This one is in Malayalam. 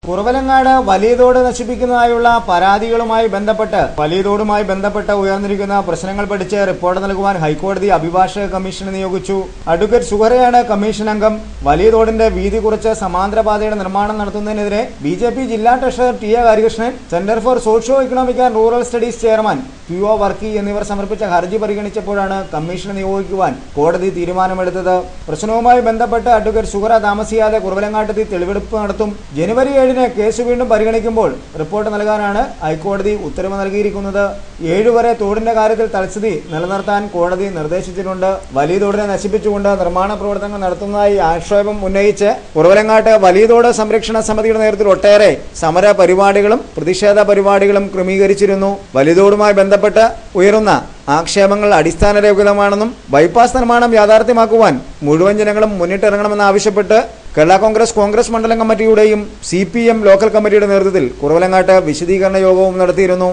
കുറവലങ്ങാട് വലിയ തോട് നശിപ്പിക്കുന്നതായുള്ള പരാതികളുമായി ബന്ധപ്പെട്ട് ഉയർന്നിരിക്കുന്ന പ്രശ്നങ്ങൾ പഠിച്ച് റിപ്പോർട്ട് നൽകുവാൻ ഹൈക്കോടതി അഭിഭാഷക കമ്മീഷനെ നിയോഗിച്ചു. അഡ്വക്കേറ്റ് സുഹറയാണ് കമ്മീഷൻ അംഗം. വലിയ തോടിന്റെ വീതി കുറച്ച് സമാന്തര പാതയുടെ നിർമ്മാണം നടത്തുന്നതിനെതിരെ ബിജെപി ജില്ലാ treasurer T A Harikrishnan, centre for socio economic and rural studies chairman P O Varkey എന്നിവർ സമർപ്പിച്ച ഹർജി പരിഗണിച്ചപ്പോഴാണ് കമ്മീഷനെ നിയോഗിക്കുവാൻ കോടതി തീരുമാനമെടുത്തത്. പ്രശ്നവുമായി ബന്ധപ്പെട്ട് അഡ്വക്കേറ്റ് സുഹറ താമസിയാതെ കുറവലങ്ങാട്ടെത്തി തെളിവെടുപ്പ് നടത്തും. ജനുവരി 7-ന് കേസ് വീണ്ടും പരിഗണിക്കുമ്പോൾ റിപ്പോർട്ട് നൽകാനാണ് ഹൈക്കോടതി ഉത്തരവ് നൽകിയിരിക്കുന്നത്. 7 വരെ തോടിന്റെ കാര്യത്തിൽ തൽസ്ഥിതി നിലനിർത്താൻ കോടതി നിർദ്ദേശിച്ചിട്ടുണ്ട്. വലിയ തോടിനെ നശിപ്പിച്ചുകൊണ്ട് നിർമ്മാണ പ്രവർത്തനങ്ങൾ നടത്തുന്നതായി ആക്ഷേപം ഉന്നയിച്ച് കുറവലങ്ങാട്ട് വലിയ തോട് സംരക്ഷണ സമിതിയുടെ നേതൃത്വത്തിൽ ഒട്ടേറെ സമര പരിപാടികളും പ്രതിഷേധ പരിപാടികളും ക്രമീകരിച്ചിരുന്നു. വലിയ തോടുമായി ബന്ധപ്പെട്ട് ഉയരുന്ന ആക്ഷേപങ്ങൾ അടിസ്ഥാനരഹിതമാണെന്നും ബൈപ്പാസ് നിർമ്മാണം യാഥാർത്ഥ്യമാക്കുവാൻ മുഴുവൻ ജനങ്ങളും മുന്നിട്ടിറങ്ങണമെന്നാവശ്യപ്പെട്ട് കേരള കോൺഗ്രസ് മണ്ഡലം കമ്മിറ്റിയുടെയും CPM ലോക്കൽ കമ്മിറ്റിയുടെ നേതൃത്വത്തിൽ കുറവലങ്ങാട്ട് വിശദീകരണ യോഗവും നടത്തിയിരുന്നു.